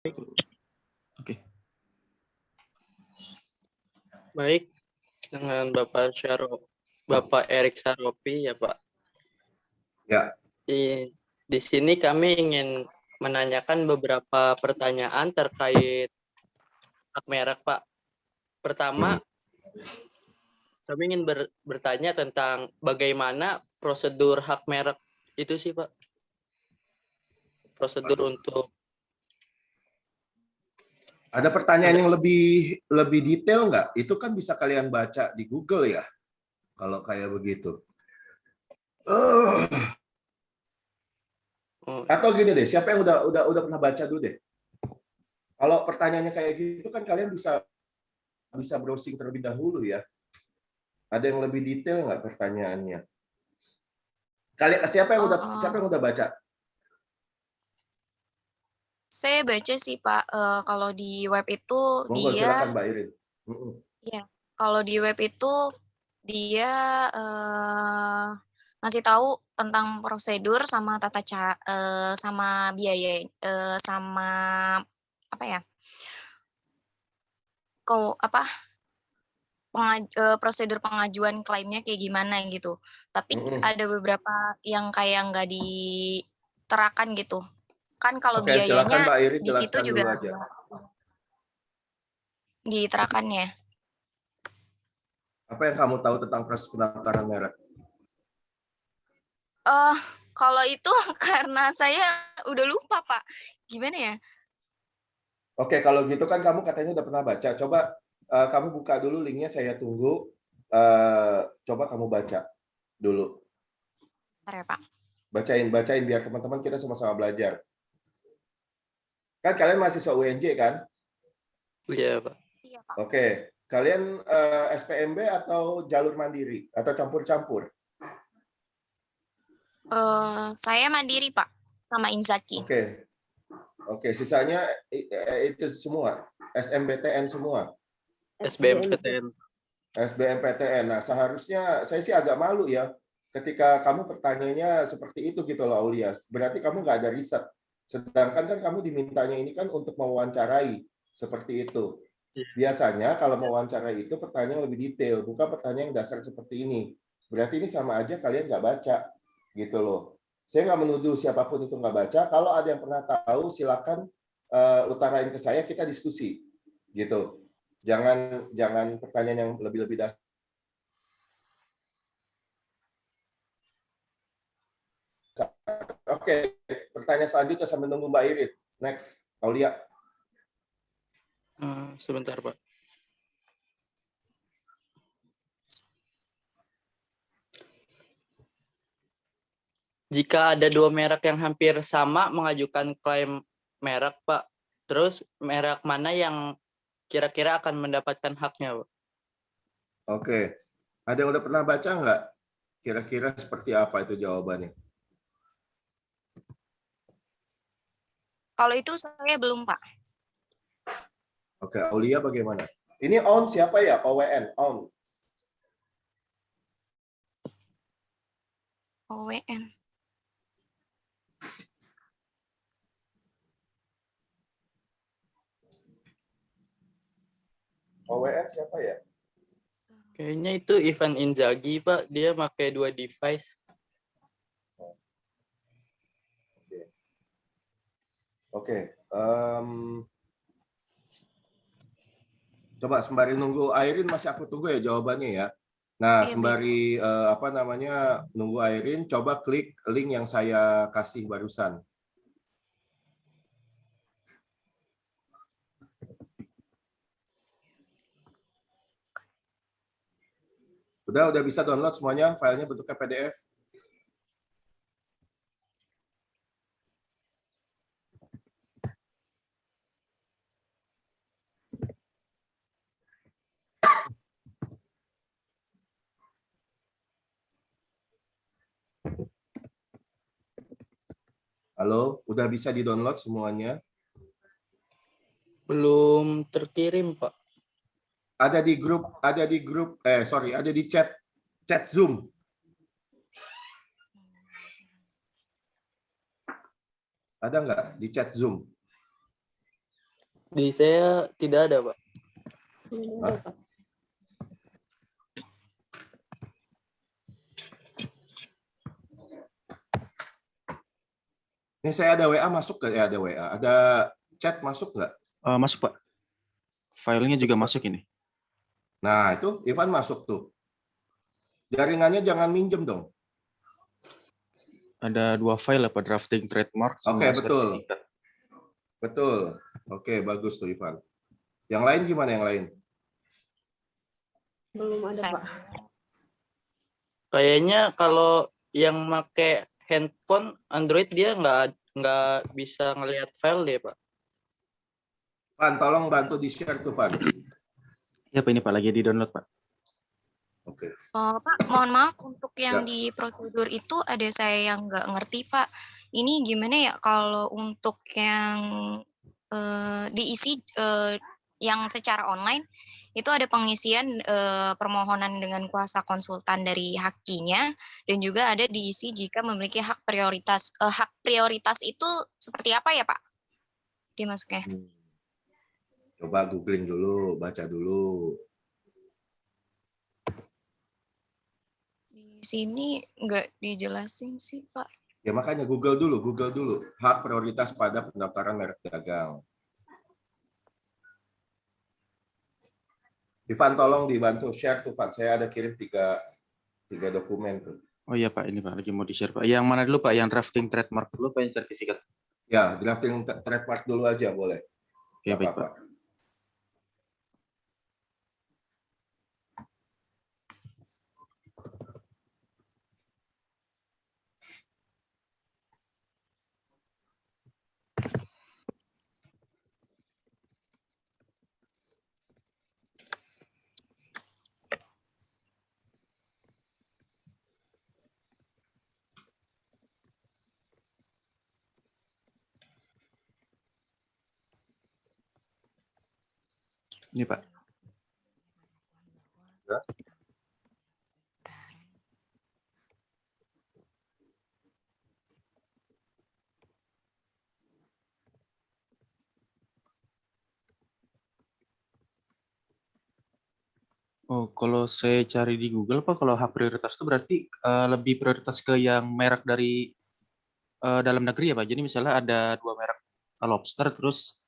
Oke. Baik, dengan Bapak Erik Saropi ya Pak. Ya. Di sini kami ingin menanyakan beberapa pertanyaan terkait hak merek Pak. Pertama, kami ingin bertanya tentang bagaimana prosedur hak merek itu sih Pak. Prosedur untuk Ada pertanyaan yang lebih detail nggak? Itu kan bisa kalian baca di Google ya. Kalau kayak begitu. Atau gini deh, siapa yang udah pernah baca dulu deh. Kalau pertanyaannya kayak gitu kan kalian bisa browsing terlebih dahulu ya. Ada yang lebih detail nggak pertanyaannya? Siapa yang udah baca? Saya baca sih Pak, kalau di web itu Monggo, silakan Mbak Irin. ya, kalau di web itu dia ngasih tahu tentang prosedur sama sama biaya, sama apa ya? Prosedur pengajuan klaimnya kayak gimana gitu. Tapi ada beberapa yang kayak nggak diterakan gitu. Kan kalau Oke, silakan biayanya Mbak Irin di situ jelaskan juga dulu aja. diterakan ya. Apa yang kamu tahu tentang proses pendaftaran merek? Kalau itu karena saya udah lupa, Pak. Gimana ya? Oke, kalau gitu kan kamu katanya udah pernah baca. Coba kamu buka dulu linknya, saya tunggu. Coba kamu baca dulu. Bentar ya, Pak. Bacain biar teman-teman kita sama-sama belajar. Kan kalian mahasiswa UNJ kan? Iya Pak. Iya, Pak. Oke, kalian SPMB atau jalur mandiri atau campur-campur? Saya mandiri, Pak, sama Inzaki. Oke, sisanya itu semua SMBTN semua. SBMPTN. SBMPTN. Nah, seharusnya saya sih agak malu ya ketika kamu pertanyaannya seperti itu gitu loh, Aulias. Berarti kamu nggak ada riset. Sedangkan kan kamu dimintanya ini kan untuk mewawancarai seperti itu. Biasanya kalau mewawancarai itu pertanyaan lebih detail, bukan pertanyaan yang dasar seperti ini. Berarti ini sama aja kalian nggak baca gitu loh. Saya nggak menuduh siapapun itu nggak baca. Kalau ada yang pernah tahu, silakan utarain ke saya, kita diskusi gitu. Jangan pertanyaan yang lebih dasar. Oke, pertanyaan selanjutnya sambil nunggu Mbak Irit. Next, Aulia. Sebentar Pak. Jika ada dua merek yang hampir sama mengajukan klaim merek, Pak, terus merek mana yang kira-kira akan mendapatkan haknya, Pak? Oke, ada yang udah pernah baca nggak? Kira-kira seperti apa itu jawabannya? Kalau itu saya belum, Pak. Oke, Aulia bagaimana? Ini on siapa ya? OWN, on. OWN. OWN siapa ya? Kayaknya itu Ivan Inzaghi, Pak. Dia pakai dua device. Oke. Coba sembari nunggu Airin, masih aku tunggu ya jawabannya ya. Nah, sembari nunggu Airin, coba klik link yang saya kasih barusan. Udah bisa download semuanya, filenya bentuknya PDF. Halo, udah bisa di-download semuanya? Belum terkirim, Pak. Ada di chat Zoom. Ada nggak di chat Zoom? Di saya tidak ada, Pak. Hah? Ini saya ada WA masuk nggak? Ya ada WA. Ada chat masuk nggak? Masuk, Pak. Filenya juga masuk ini. Nah, itu Ivan masuk tuh. Jaringannya jangan minjem dong. Ada 2 file, Pak, drafting trademark sama Oke, betul. sertifikat. Betul. Oke, bagus tuh Ivan. Yang lain gimana yang lain? Belum ada, Saya- Pak. Kayaknya kalau yang make handphone Android dia nggak bisa ngelihat file deh, Pak. Van, tolong bantu di-share tuh, Van. Ya, Pak, ini Pak lagi di-download, Pak. Oke. Pak, mohon maaf untuk Ya. yang di prosedur itu ada saya yang nggak ngerti, Pak. Ini gimana ya kalau untuk yang diisi yang secara online itu ada pengisian permohonan dengan kuasa konsultan dari hakinya dan juga ada diisi jika memiliki hak prioritas. Hak prioritas itu seperti apa ya, Pak? Dimasuknya. Coba googling dulu, baca dulu. Di sini nggak dijelasin sih, Pak. Ya makanya Google dulu. Hak prioritas pada pendaftaran merek dagang. Ivan, tolong dibantu share tuh, Van. Saya ada kirim tiga dokumen tuh. Oh iya, Pak, ini Pak lagi mau di-share, Pak. Yang mana dulu, Pak? Yang drafting trademark dulu, Pak, yang sertifikat? Ya, drafting trademark dulu aja boleh. Oke, Nggak baik, apa-apa. Pak. Ini, Pak. Ya. Oh, kalau saya cari di Google, Pak, kalau hak prioritas itu berarti lebih prioritas ke yang merek dari dalam negeri ya, Pak. Jadi misalnya ada 2 merek lobster, terus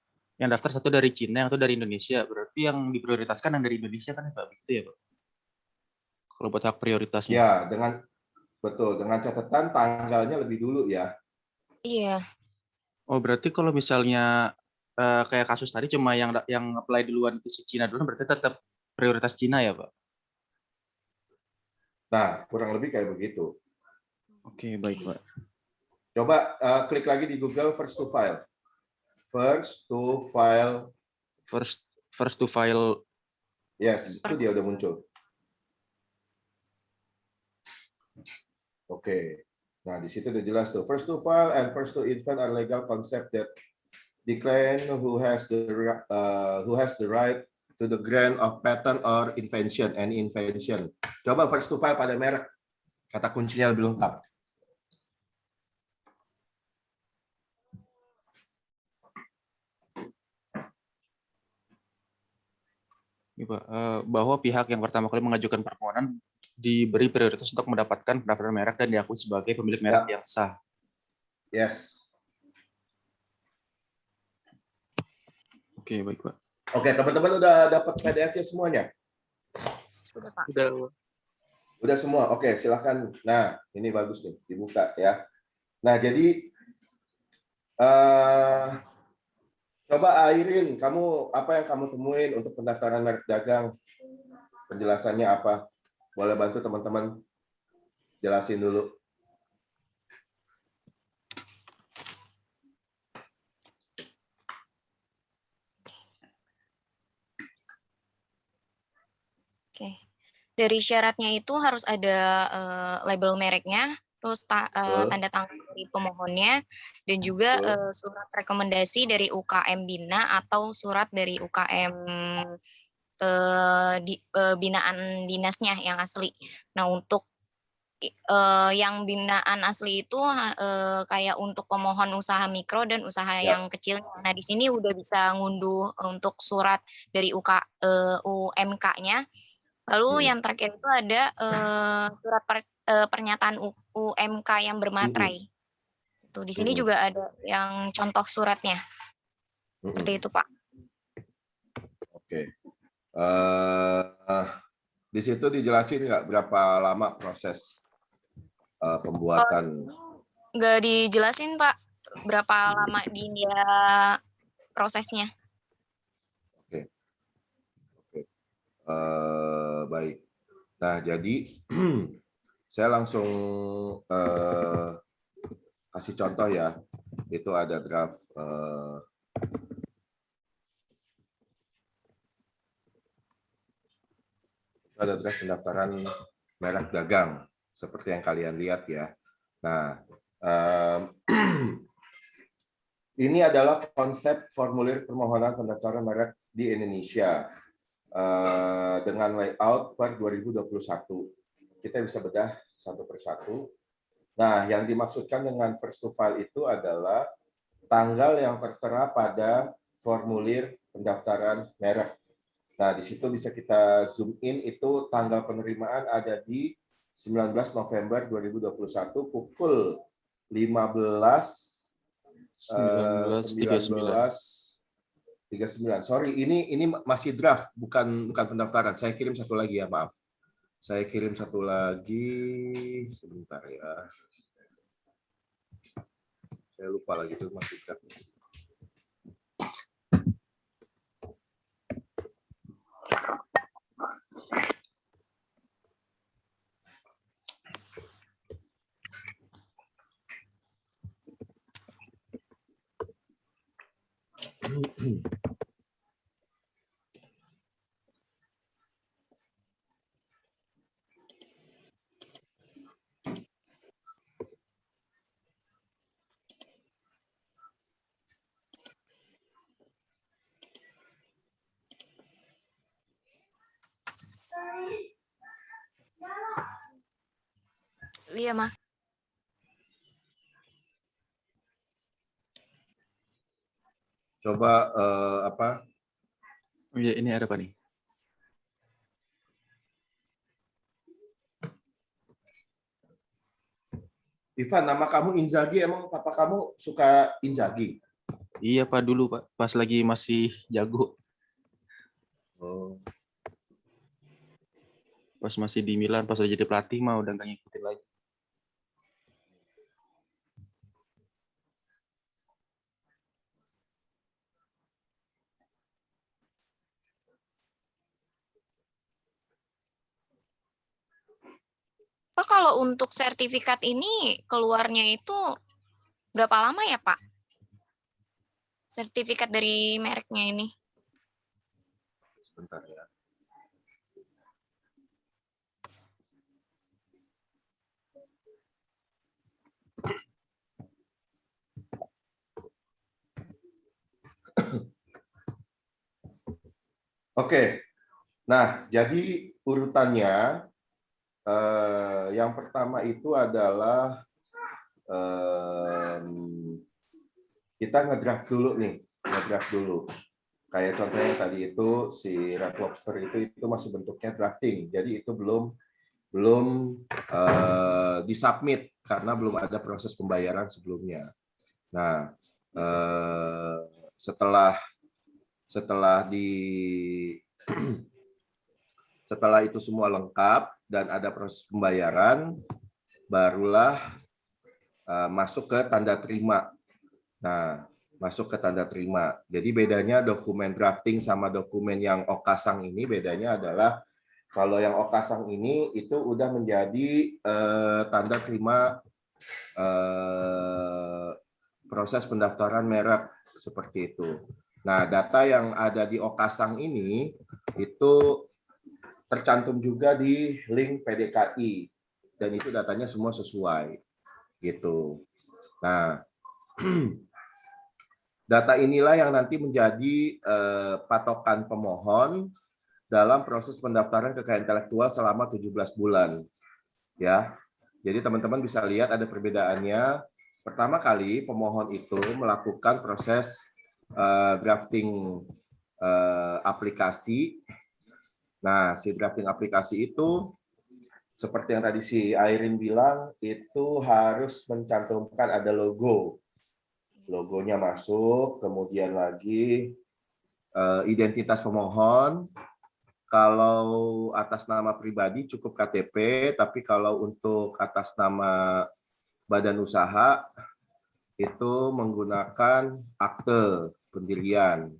yang daftar satu dari Cina, yang satu dari Indonesia. Berarti yang diprioritaskan yang dari Indonesia kan ya, Pak? Begitu ya, Pak? Kalau buat hak prioritasnya. Ya, dengan catatan tanggalnya lebih dulu ya. Iya. Oh, berarti kalau misalnya kayak kasus tadi cuma yang apply duluan itu si Cina dulu, berarti tetap prioritas Cina ya, Pak? Nah, kurang lebih kayak begitu. Oke, baik, Pak. Coba klik lagi di Google first to file. First to file. First to file. Yes, itu dia udah muncul. Oke. Nah, di situ udah jelas tuh. First to file and first to invent are legal concept that decline who has the right to the grant of patent or invention, any invention. Coba first to file pada merek. Kata kuncinya lebih lengkap. Ini, Pak, bahwa pihak yang pertama kali mengajukan permohonan diberi prioritas untuk mendapatkan pendaftaran merek dan diakui sebagai pemilik merek yang sah. Yes. Oke, baik, Pak. Oke, teman-teman udah dapat PDF-nya semuanya? Sudah, Pak. Udah semua. Oke, silakan. Nah, ini bagus nih, dibuka ya. Nah, jadi coba Airin, apa yang kamu temuin untuk pendaftaran merek dagang? Penjelasannya apa? Boleh bantu teman-teman jelasin dulu. Oke. Dari syaratnya itu harus ada label mereknya, terus tanda tangan dari pemohonnya, dan juga surat rekomendasi dari UKM Bina atau surat dari UKM binaan dinasnya yang asli. Nah, untuk yang binaan asli itu kayak untuk pemohon usaha mikro dan usaha Ya. yang kecil. Nah, di sini udah bisa ngunduh untuk surat dari UMK-nya. Lalu yang terakhir itu ada surat pernyataan UMK yang bermaterai. Tuh, di sini juga ada yang contoh suratnya. Seperti itu, Pak. Oke. Di situ dijelasin nggak berapa lama proses pembuatan? Nggak dijelasin, Pak, berapa lama dia prosesnya. Oke. Baik. Nah, jadi saya langsung kasih contoh ya. Itu ada draft pendaftaran merek dagang seperti yang kalian lihat ya. Nah, ini adalah konsep formulir permohonan pendaftaran merek di Indonesia dengan layout per 2021. Kita bisa bedah satu persatu. Nah, yang dimaksudkan dengan first to file itu adalah tanggal yang tertera pada formulir pendaftaran merek. Nah, di situ bisa kita zoom in, itu tanggal penerimaan ada di 19 November 2021 pukul 19:39. Sorry, ini masih draft, bukan pendaftaran. Saya kirim satu lagi ya, maaf. Saya kirim satu lagi, sebentar ya. Saya lupa lagi itu masih draft. Iya, Mas. Coba apa? Oh iya, ini ada apa nih? Ivan, nama kamu Inzaghi, emang papa kamu suka Inzaghi? Iya Pak, dulu Pak, pas lagi masih jago. Oh. Pas masih di Milan, pas udah jadi pelatih mah udah nggak ngikutin lagi. Pak, kalau untuk sertifikat ini keluarnya itu berapa lama ya, Pak? Sertifikat dari mereknya ini. Sebentar ya. Oke. Nah, jadi urutannya yang pertama itu adalah kita ngedraft dulu nih, ngedraft dulu. Kayak contohnya tadi itu si Red Lobster itu masih bentuknya drafting, jadi itu belum disubmit karena belum ada proses pembayaran sebelumnya. Nah, setelah itu semua lengkap dan ada proses pembayaran, barulah masuk ke tanda terima. Nah, masuk ke tanda terima. Jadi bedanya dokumen drafting sama dokumen yang okasang ini, bedanya adalah kalau yang okasang ini itu udah menjadi tanda terima proses pendaftaran merek seperti itu. Nah, data yang ada di okasang ini itu tercantum juga di link PDKI dan itu datanya semua sesuai gitu. Nah, data inilah yang nanti menjadi patokan pemohon dalam proses pendaftaran kekayaan intelektual selama 17 bulan. Ya. Jadi teman-teman bisa lihat ada perbedaannya. Pertama kali pemohon itu melakukan proses drafting aplikasi. Nah, si drafting aplikasi itu seperti yang tadi si Airin bilang, itu harus mencantumkan ada logo. Logonya masuk, kemudian lagi identitas pemohon. Kalau atas nama pribadi cukup KTP, tapi kalau untuk atas nama badan usaha itu menggunakan akte pendirian.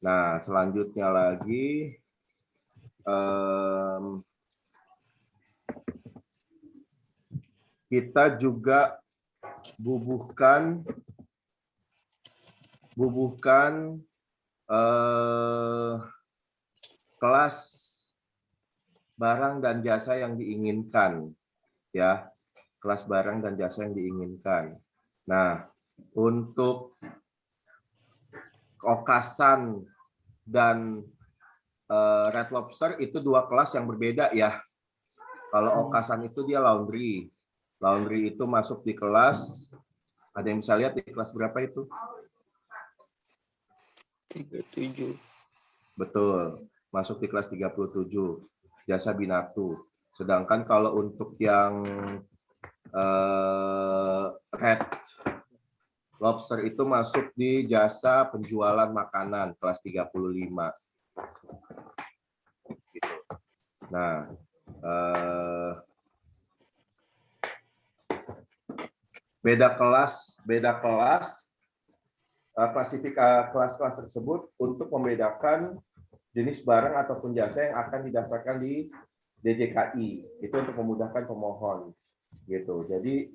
Nah, selanjutnya lagi kita juga bubuhkan kelas barang dan jasa yang diinginkan, ya, kelas barang dan jasa yang diinginkan. Nah, untuk Okasan dan Red Lobster itu dua kelas yang berbeda ya. Kalau Okasan itu dia laundry. Laundry itu masuk di kelas, ada yang bisa lihat di kelas berapa itu? 37. Betul, masuk di kelas 37, jasa binatu. Sedangkan kalau untuk yang Red Lobster itu masuk di jasa penjualan makanan, kelas 35. Gitu. Nah, beda kelas klasifikasi kelas-kelas tersebut untuk membedakan jenis barang ataupun jasa yang akan didaftarkan di DJKI. Itu untuk memudahkan pemohon. Gitu. Jadi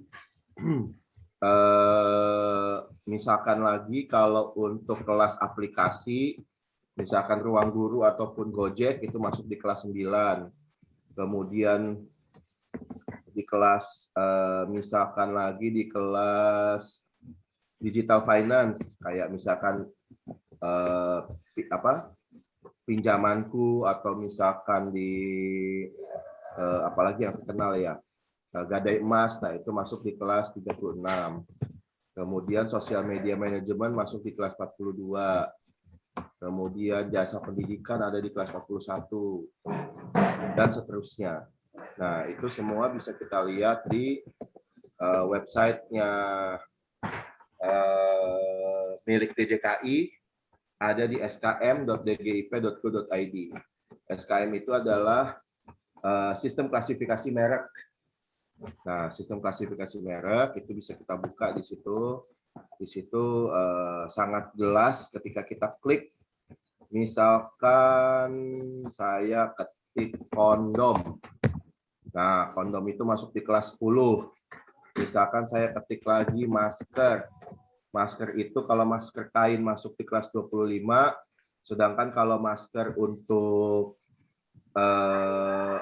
misalkan lagi kalau untuk kelas aplikasi, misalkan Ruang Guru ataupun Gojek itu masuk di kelas 9. Kemudian di kelas misalkan lagi di kelas digital finance kayak misalkan pinjamanku atau misalkan di apalagi yang terkenal ya gadai emas, nah itu masuk di kelas 36. Kemudian sosial media manajemen masuk di kelas 42. Kemudian jasa pendidikan ada di kelas 41 dan seterusnya. Nah, itu semua bisa kita lihat di websitenya milik DJKI, ada di skm.dgip.go.id. SKM itu adalah sistem klasifikasi merek. Nah, sistem klasifikasi merek itu bisa kita buka di situ. Di situ sangat jelas ketika kita klik. Misalkan saya ketik kondom. Nah, kondom itu masuk di kelas 10. Misalkan saya ketik lagi masker. Masker itu kalau masker kain masuk di kelas 25, sedangkan kalau masker untuk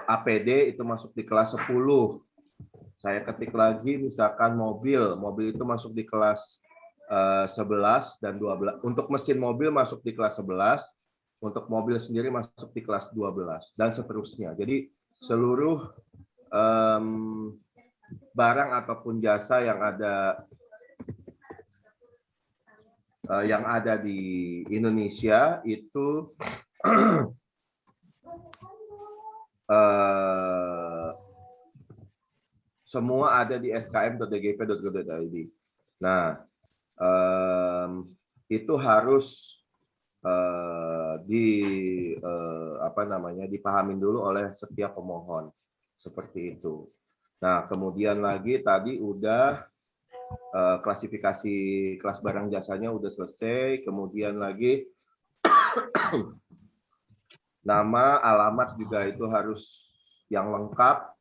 APD itu masuk di kelas 10. Saya ketik lagi misalkan mobil itu masuk di kelas 11 dan 12. Untuk mesin mobil masuk di kelas 11, untuk mobil sendiri masuk di kelas 12 dan seterusnya. Jadi seluruh barang ataupun jasa yang ada di Indonesia itu semua ada di skm.dgip.go.id. Nah, itu harus dipahamin dulu oleh setiap pemohon seperti itu. Nah, kemudian lagi tadi udah klasifikasi kelas barang jasanya udah selesai, kemudian lagi nama, alamat juga itu harus yang lengkap.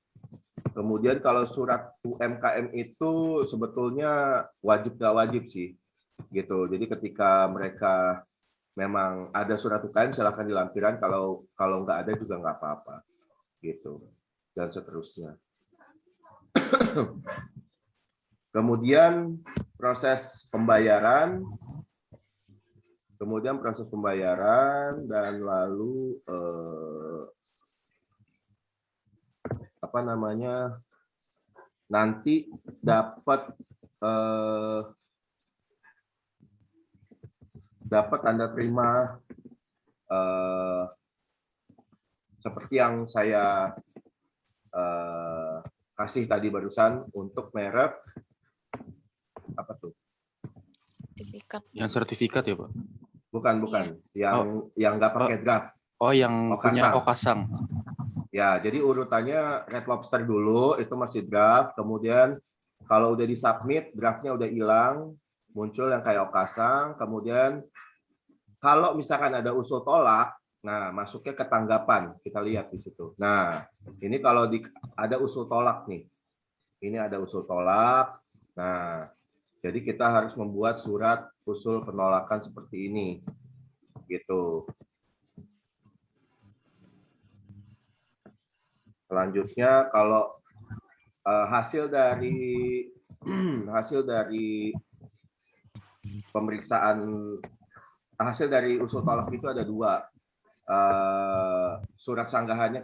Kemudian kalau surat UMKM itu sebetulnya wajib nggak wajib sih, gitu. Jadi ketika mereka memang ada surat UKM silahkan dilampiran, kalau nggak ada juga nggak apa-apa, gitu. Dan seterusnya. Kemudian proses pembayaran, dan lalu nanti dapat Anda terima seperti yang saya kasih tadi barusan untuk merek apa tuh? Sertifikat. Yang sertifikat ya, Pak? Bukan. Yang nggak pakai draft. Oh, yang punya Okasang. Ya, jadi urutannya Red Lobster dulu, itu masih draft. Kemudian kalau udah disubmit, draftnya udah hilang, muncul yang kayak Okasang. Kemudian kalau misalkan ada usul tolak, nah masuknya ke tanggapan. Kita lihat di situ. Nah, ini kalau ada usul tolak nih. Ini ada usul tolak. Nah, jadi kita harus membuat surat usul penolakan seperti ini. Gitu. Selanjutnya kalau hasil dari pemeriksaan hasil dari usul tolak itu ada 2. Surat sanggahannya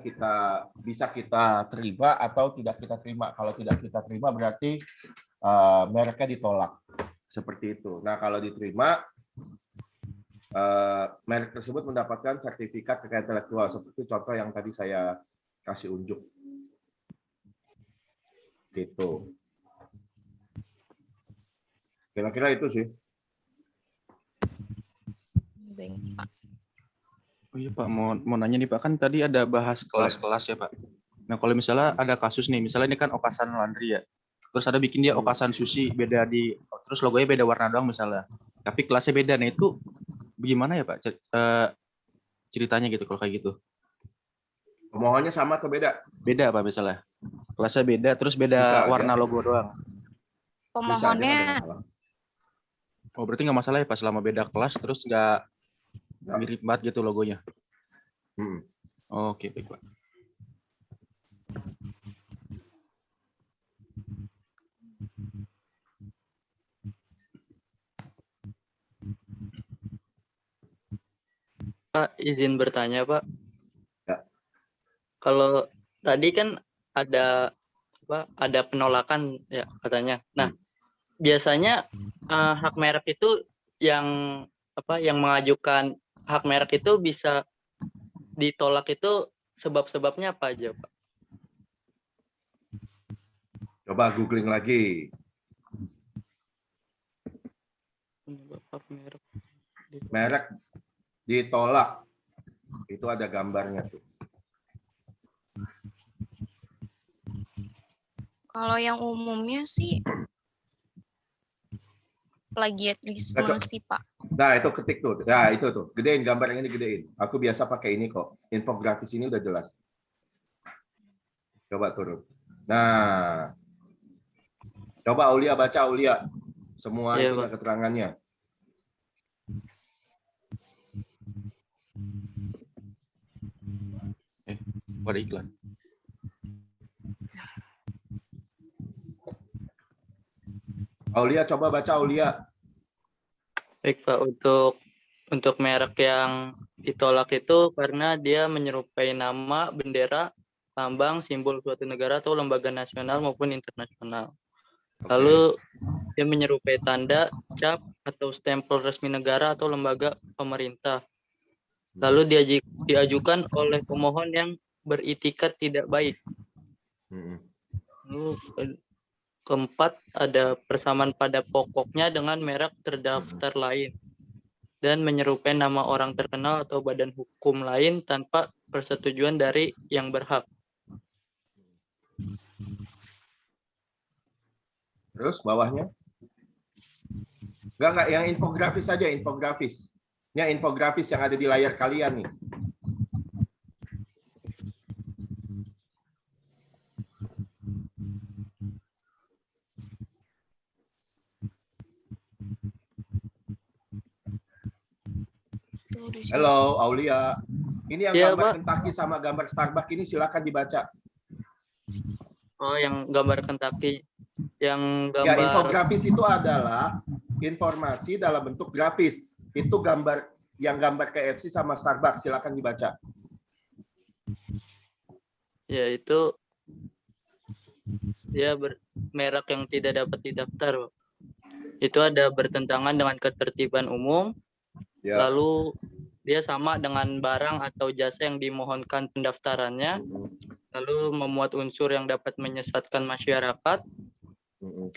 bisa kita terima atau tidak kita terima. Kalau tidak kita terima berarti mereknya ditolak. Seperti itu. Nah, kalau diterima merek tersebut mendapatkan sertifikat kekayaan intelektual seperti contoh yang tadi saya kasih unjuk. Gitu. Kira-kira itu sih. Baik, Pak. Oh iya Pak, mau nanya nih Pak, kan tadi ada bahas kelas-kelas ya Pak. Nah kalau misalnya ada kasus nih, misalnya ini kan Okasan Laundry ya, terus ada bikin dia Okasan Sushi beda terus logonya beda warna doang misalnya, tapi kelasnya beda. Nah itu gimana ya Pak ceritanya gitu kalau kayak gitu? Pemohonnya sama atau beda? Beda Pak misalnya, kelasnya beda, terus beda warna logo doang. Pemohonnya Oh berarti nggak masalah ya Pak selama beda kelas terus nggak mirip banget gitu logonya? Oke baik Pak. Pak, izin bertanya, Pak. Ya. Kalau tadi kan ada penolakan ya katanya. Nah, biasanya hak merek itu yang mengajukan hak merek itu bisa ditolak itu sebab-sebabnya apa aja, Pak? Coba googling lagi. Merek ditolak. Itu ada gambarnya tuh. kalau yang umumnya sih plagiarisme sih, Pak. Nah, itu ketik tuh. Nah, itu tuh. Gedein gambar yang ini, gedein. Aku biasa pakai ini kok. Infografis ini udah jelas. Coba turun. Nah. Coba Aulia baca, Aulia. Semua Iya, itunya keterangannya. Pada iklan. Aulia, coba baca Aulia. Baik Pak, untuk merek yang ditolak itu karena dia menyerupai nama, bendera, lambang, simbol suatu negara atau lembaga nasional maupun internasional. Lalu dia menyerupai tanda, cap, atau stempel resmi negara atau lembaga pemerintah. Lalu diajukan oleh pemohon yang beritikat tidak baik. Lalu keempat, ada persamaan pada pokoknya dengan merek terdaftar lain dan menyerupai nama orang terkenal atau badan hukum lain tanpa persetujuan dari yang berhak. Terus bawahnya? Enggak, yang infografis saja, infografis. Ini infografis yang ada di layar kalian nih. Halo, Aulia. Ini yang gambar Kentucky sama gambar Starbucks ini silakan dibaca. Oh, yang gambar Kentucky. Yang gambar... Ya, infografis itu adalah informasi dalam bentuk grafis. Itu gambar yang gambar KFC sama Starbucks, silakan dibaca. Ya, itu dia merek yang tidak dapat didaftar. Itu ada bertentangan dengan ketertiban umum, Ya. lalu dia sama dengan barang atau jasa yang dimohonkan pendaftarannya, Mm-mm. lalu memuat unsur yang dapat menyesatkan masyarakat. Mm-mm.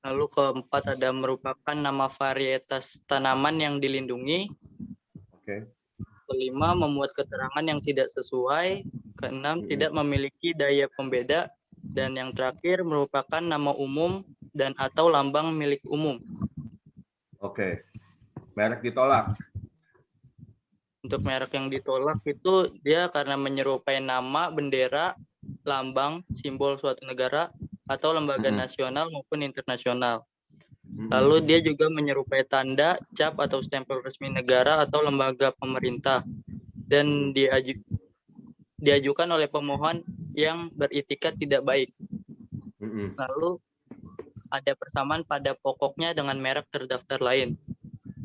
Lalu keempat ada merupakan nama varietas tanaman yang dilindungi. Oke. Kelima, memuat keterangan yang tidak sesuai. Keenam, Mm-mm. tidak memiliki daya pembeda. Dan yang terakhir, merupakan nama umum dan atau lambang milik umum. Oke. Merek ditolak. Untuk merek yang ditolak itu dia karena menyerupai nama, bendera, lambang, simbol suatu negara, atau lembaga Mm-mm. nasional maupun internasional. Mm-mm. Lalu dia juga menyerupai tanda, cap, atau stempel resmi negara atau lembaga pemerintah. Dan diajukan oleh pemohon yang beritikat tidak baik. Mm-mm. Lalu ada persamaan pada pokoknya dengan merek terdaftar lain.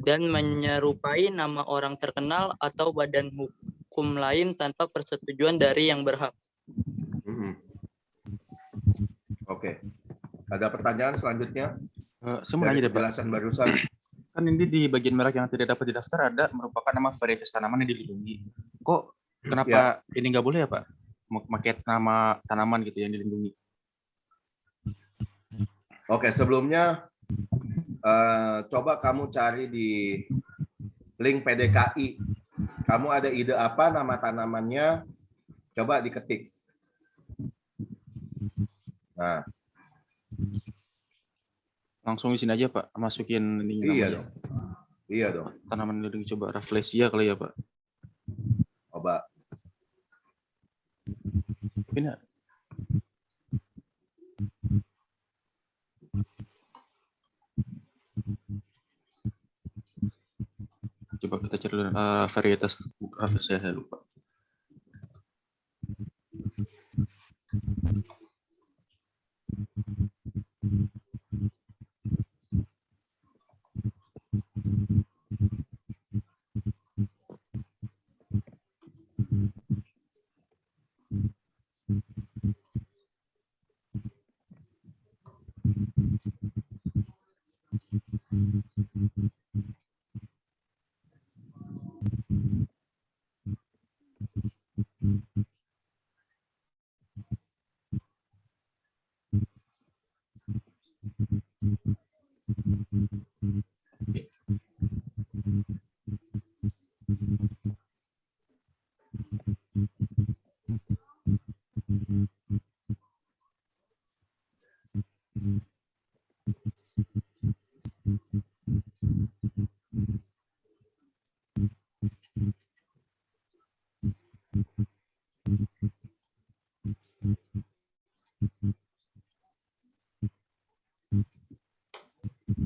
Dan menyerupai nama orang terkenal atau badan hukum lain tanpa persetujuan dari yang berhak. Mm-mm. Oke. Ada pertanyaan selanjutnya Saya mau dari nanya deh, Pak. penjelasan barusan? Kan ini di bagian merek yang tidak dapat didaftar ada merupakan nama varietas tanaman yang dilindungi. Kok kenapa ini nggak boleh ya, Pak? Pakai nama tanaman gitu yang dilindungi. Oke, sebelumnya coba kamu cari di link PDKI. Kamu ada ide apa nama tanamannya? Coba diketik. Nah, Langsung di sini aja, Pak. Masukin ini iya namanya. dong. Iya dong. Tanaman dilindungi, coba Rafflesia kali ya, Pak. Coba. Ini coba kita cari dulu, varietas Rafflesia, saya lupa.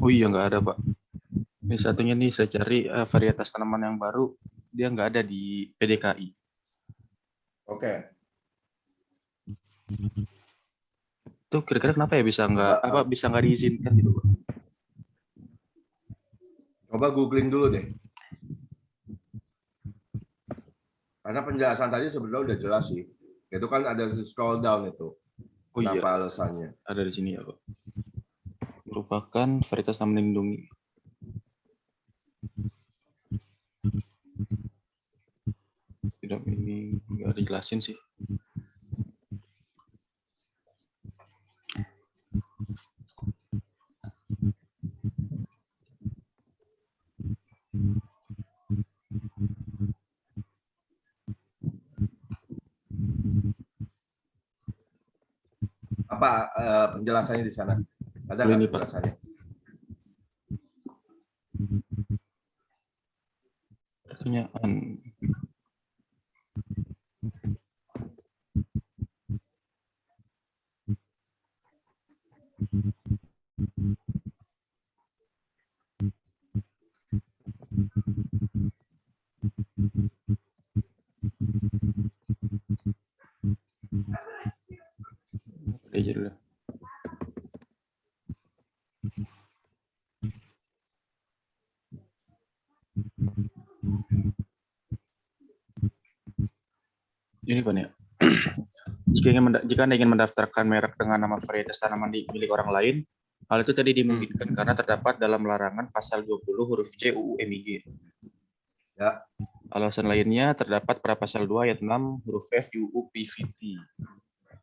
Oh iya, nggak ada, Pak. Ini satunya nih, saya cari varietas tanaman yang baru, dia nggak ada di PDKI. Oke. Itu kira-kira kenapa ya bisa nggak diizinkan gitu, Pak? Coba googling dulu deh. Karena penjelasan tadi sebenarnya udah jelas sih. Itu kan ada scroll down itu. Oh iya, Kenapa alasannya? ada di sini ya, Pak. Merupakan varietas tanaman dilindungi. Tidak, ini nggak dijelasin sih. Apa penjelasannya di sana? Ada Ini, nggak Pak. penjelasannya? Pertanyaan. Aja dulu. Ini, Pak, ya. Jika Anda ingin mendaftarkan merek dengan nama varietas tanaman milik orang lain, hal itu tadi dimungkinkan karena terdapat dalam larangan pasal 20 huruf C UU MIG. Ya. Alasan lainnya terdapat pada pasal 2 ayat 6 huruf F UU PVT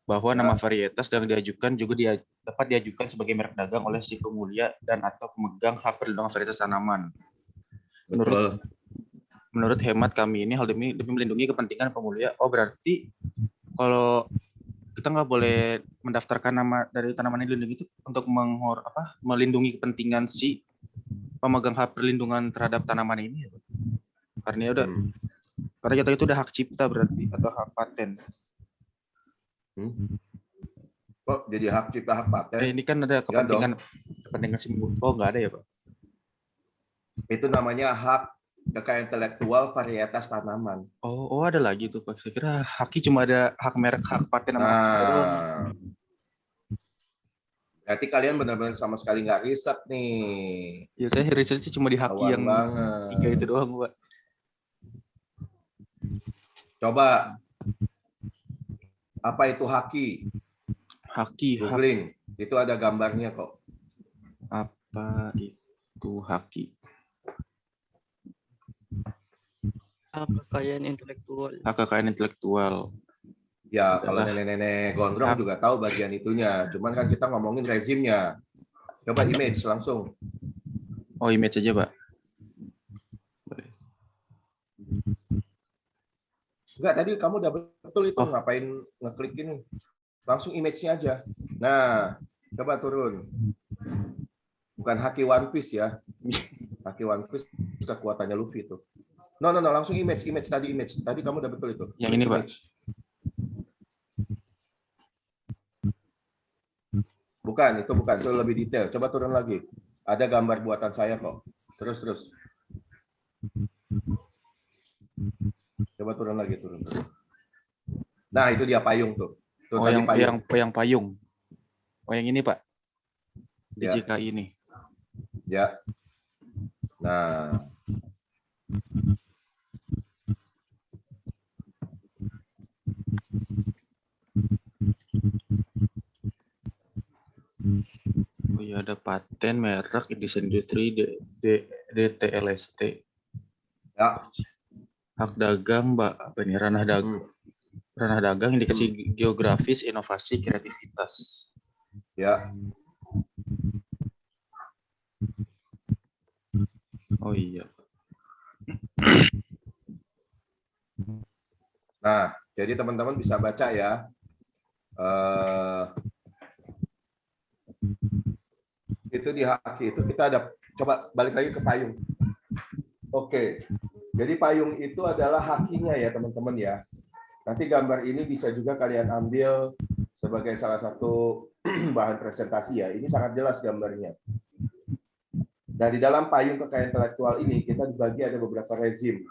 bahwa nama varietas yang diajukan juga dapat diajukan sebagai merek dagang oleh si pemulia dan atau pemegang hak perlindungan varietas tanaman. Menurut hemat kami ini hal demi melindungi kepentingan pemulia. Oh, berarti kalau kita nggak boleh mendaftarkan nama dari tanaman yang dilindungi itu untuk melindungi kepentingan si pemegang hak perlindungan terhadap tanaman ini ya, Pak? Karena ya udah karena kita itu udah hak cipta berarti atau hak paten. Kok jadi hak cipta hak paten? Ini kan ada kepentingan si nggak ada ya, Pak? Itu namanya hak kekayaan intelektual varietas tanaman. Oh, ada lagi tuh, Pak. Saya kira haki cuma ada hak merek, hak paten sama hak cipta doang. Berarti kalian benar-benar sama sekali nggak riset nih. Ya, saya risetnya cuma di haki yang tiga itu doang, Pak. Coba, apa itu haki? Haki. Googling, itu ada gambarnya kok. Apa itu haki? Hak kekayaan intelektual. Hak kekayaan intelektual. Ya, kalau nenek-nenek gondrong juga tahu bagian itunya. Cuman kan kita ngomongin rezimnya. Coba image langsung. Oh, image aja, Pak. Enggak, tadi kamu udah betul itu. Ngapain ngeklik ini? Langsung image-nya aja. Nah, coba turun. Bukan haki One Piece ya. Haki One Piece kekuatannya Luffy itu. No, langsung image tadi image. Tadi kamu udah betul itu. Yang ini, Pak. Bukan, itu lebih detail. Coba turun lagi. Ada gambar buatan saya kok. Terus. Coba turun lagi, turun. Nah, itu dia payung tuh. Tuh yang payung. Oh, yang ini, Pak. Ya. DJKI ini. Ya. Nah. Oh iya, ada paten, merek, desain industri, DTLST. Ya. Hak dagang, Mbak. Apa ini? Ranah dagang, indikasi geografis, inovasi, kreativitas. Ya. Oh iya. Nah, jadi teman-teman bisa baca ya. Itu di haki itu kita ada, coba balik lagi ke payung. Oke, jadi payung itu adalah hakinya ya teman-teman ya. Nanti gambar ini bisa juga kalian ambil sebagai salah satu bahan presentasi ya. Ini sangat jelas gambarnya. Nah, di dalam payung kekayaan intelektual ini kita dibagi ada beberapa rezim.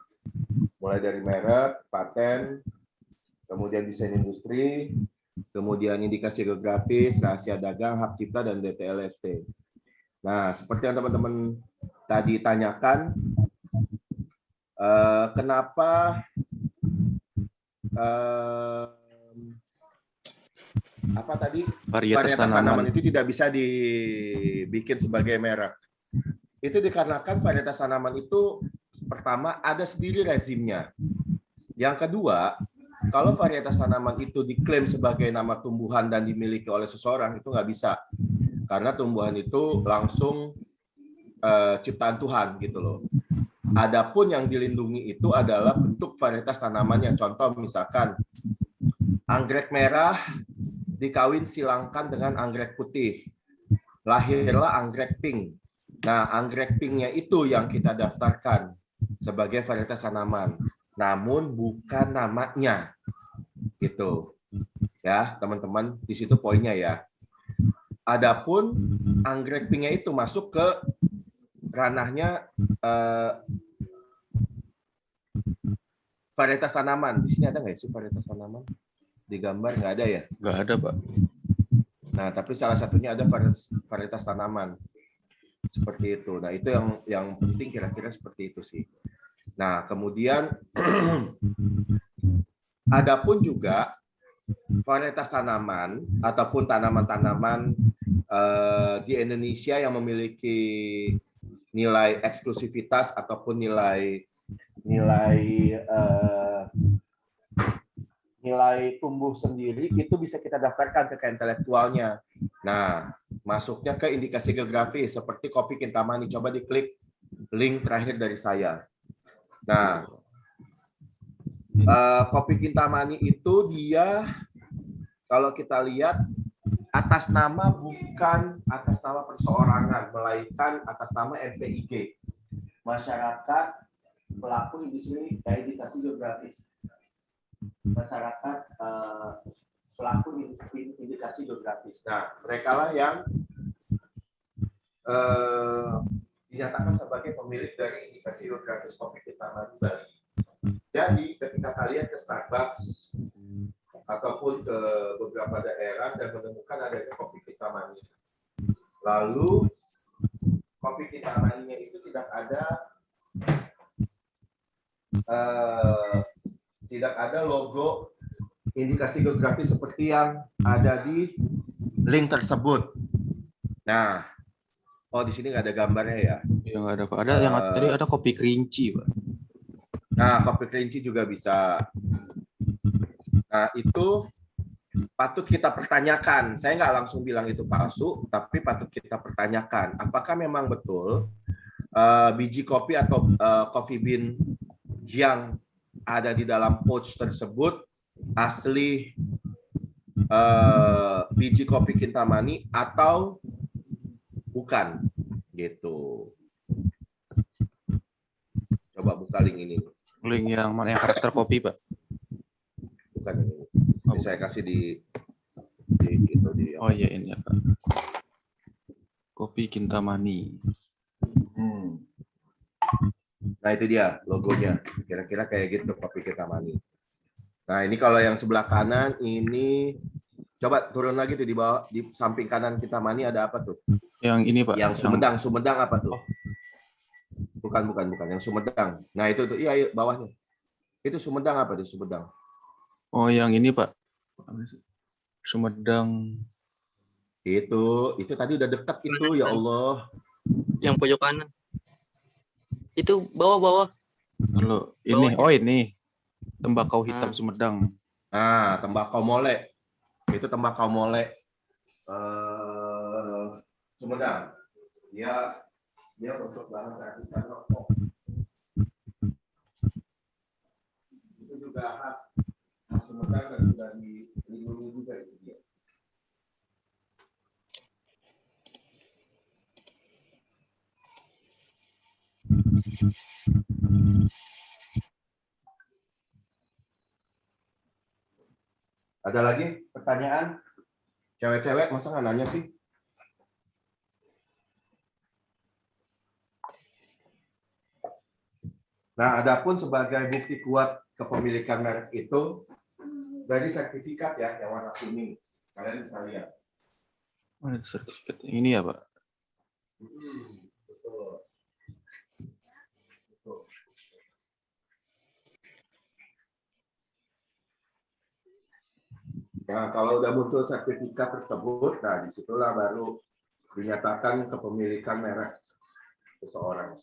Mulai dari merek, paten, kemudian desain industri, kemudian indikasi geografis, rahasia dagang, hak cipta, dan DTLST. Nah, seperti yang teman-teman tadi tanyakan, kenapa apa tadi varietas tanaman itu tidak bisa dibikin sebagai merek? Itu dikarenakan varietas tanaman itu pertama ada sendiri rezimnya. Yang kedua, kalau varietas tanaman itu diklaim sebagai nama tumbuhan dan dimiliki oleh seseorang, itu nggak bisa. Karena tumbuhan itu langsung ciptaan Tuhan gitu loh. Adapun yang dilindungi itu adalah bentuk varietas tanamannya. Contoh misalkan anggrek merah dikawin silangkan dengan anggrek putih. Lahirlah anggrek pink. Nah, anggrek pinknya itu yang kita daftarkan sebagai varietas tanaman. Namun bukan namanya. Gitu. Ya, teman-teman, di situ poinnya ya. Adapun anggrek pinknya itu masuk ke ranahnya varietas tanaman. Di sini ada nggak sih varietas tanaman? Di gambar nggak ada ya? Nggak ada, Pak. Nah, tapi salah satunya ada varietas tanaman. Seperti itu. Nah, itu yang penting kira-kira seperti itu sih. Nah, kemudian adapun juga varietas tanaman ataupun tanaman-tanaman di Indonesia yang memiliki nilai eksklusivitas ataupun nilai tumbuh sendiri itu bisa kita daftarkan ke intelektualnya. Nah, masuknya ke indikasi geografis seperti kopi Kintamani. Coba diklik link terakhir dari saya. Nah, kopi Kintamani itu dia kalau kita lihat atas nama bukan atas nama perseorangan, melainkan atas nama MPIG, masyarakat pelaku industri indikasi geografis. Masyarakat pelaku indikasi geografis. Nah, mereka lah yang dinyatakan sebagai pemilik dari indikasi geografis kopi Kintamani Bali. Jadi, ketika kalian ke Starbucks ataupun ke beberapa daerah dan menemukan adanya kopi Kintamani, lalu kopi Kintamani-nya itu tidak ada logo indikasi geografis seperti yang ada di link tersebut. Nah, di sini nggak ada gambarnya ya? Ya nggak ada Pak. Ada yang tadi ada kopi kerinci Pak. Nah, kopi kerinci juga bisa. Nah, itu patut kita pertanyakan. Saya nggak langsung bilang itu palsu, tapi patut kita pertanyakan. Apakah memang betul biji kopi atau coffee bean yang ada di dalam pouch tersebut asli biji kopi Kintamani atau bukan? Gitu. Coba buka link ini. Link yang mana, yang karakter kopi Pak? Bukan ini. Ini saya kasih di Oh iya ini ya Pak. Kopi Kintamani. Nah itu dia logonya. Kira-kira kayak gitu kopi Kintamani. Nah ini kalau yang sebelah kanan ini coba turun lagi tuh di bawah, di samping kanan Kintamani ada apa tuh? Yang ini Pak. Yang Sumedang apa tuh? Bukan yang Sumedang. Nah itu tuh iya bawahnya. Itu Sumedang apa tuh Sumedang? Oh yang ini Pak. Sumedang. Itu tadi udah dekat itu ya Allah. Yang pojok kanan. Itu bawah-bawah. Lalu ini, ini tembakau hitam Sumedang. Nah, tembakau mole. Itu tembakau mole Sumedang. Dia untuk bahan rakitan rokok. Itu juga khas Sumedang dan sudah dilindungi juga itu dia. Ada lagi pertanyaan? Cewek-cewek masa nggak nanya sih? Nah, adapun sebagai bukti kuat kepemilikan merek itu dari sertifikat ya yang warna kuning. Kalian bisa lihat. Ada sertifikat ini ya Pak. Betul. Nah, kalau udah muncul sertifikat tersebut, nah disitulah baru dinyatakan kepemilikan merek seseorang.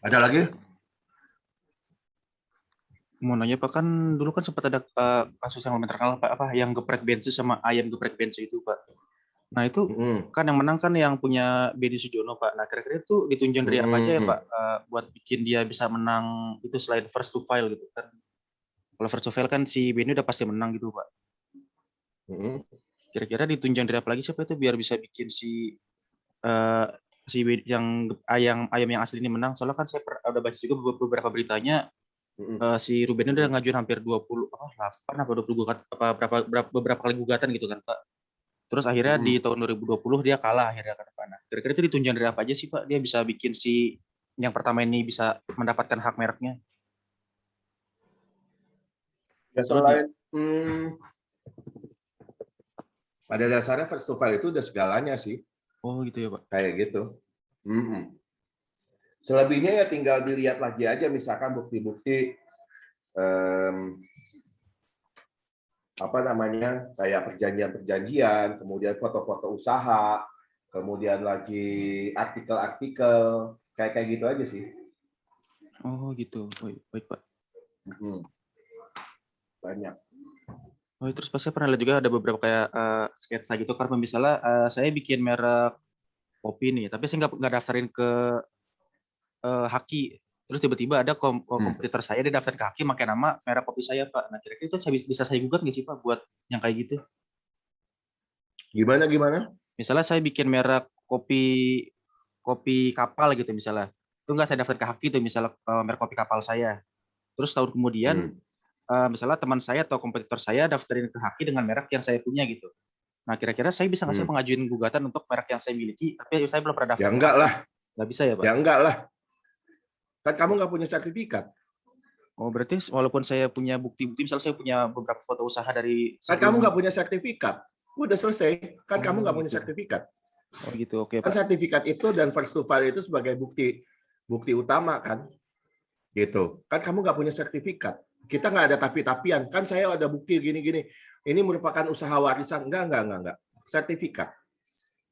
Ada lagi? Mau nanya Pak, kan dulu kan sempat ada kasus yang lumayan terkenal Pak, apa yang geprek bensu sama ayam geprek bensu itu Pak. Nah itu kan yang menang kan yang punya Bedi Sujono Pak. Nah kira-kira itu ditunjang dari apa aja ya Pak buat bikin dia bisa menang itu selain first to file gitu kan. Kalau first to file kan si Bedi udah pasti menang gitu Pak. Kira-kira ditunjang dari apa lagi siapa itu biar bisa bikin si yang ayam yang asli ini menang. Soalnya kan saya udah baca juga beberapa beritanya si Ruben udah ngajuin hampir 28 apa 20 gugatan beberapa kali gugatan gitu kan Pak. Terus akhirnya di tahun 2020 dia kalah akhirnya kan Pak. Nah, kira-kira itu ditunjang dari apa aja sih Pak? Dia bisa bikin si yang pertama ini bisa mendapatkan hak mereknya? Ya selain pada dasarnya first to file itu udah segalanya sih, Oh gitu ya Pak. kayak gitu. Selebihnya ya tinggal dilihat lagi aja, misalkan bukti-bukti apa namanya, kayak perjanjian-perjanjian, kemudian foto-foto usaha, kemudian lagi artikel-artikel, kayak gitu aja sih. Oh gitu. Oh, baik Pak. Banyak. Oh terus pas saya pernah lihat juga ada beberapa kayak sketsa gitu kan, misalnya saya bikin merek kopi nih, tapi saya nggak daftarin ke Haki. Terus tiba-tiba ada kompetitor saya dia daftar ke Haki pakai nama merek kopi saya Pak. Nah kira-kira itu bisa saya gugat nggak sih Pak buat yang kayak gitu? Gimana? Misalnya saya bikin merek kopi kapal gitu misalnya, itu nggak saya daftar ke Haki tuh misalnya merek kopi kapal saya. Terus tahun kemudian misalnya teman saya atau kompetitor saya daftarin ke Haki dengan merek yang saya punya gitu. Nah kira-kira saya bisa nggak sih mengajuin gugatan untuk merek yang saya miliki, tapi saya belum pernah daftar? Ya enggak lah. Nggak bisa ya Pak? Ya enggak lah. Kan kamu nggak punya sertifikat. Oh berarti walaupun saya punya bukti-bukti, misalnya saya punya beberapa foto usaha dari Kan kamu nggak punya sertifikat. Udah selesai. Kan kamu nggak punya gitu. sertifikat. Oh gitu, oke Kan Pak. sertifikat itu dan first to file itu sebagai bukti utama kan. Gitu. Kan kamu nggak punya sertifikat. Kita nggak ada tapi-tapian. Kan saya ada bukti gini-gini. Ini merupakan usaha warisan. Enggak. Sertifikat.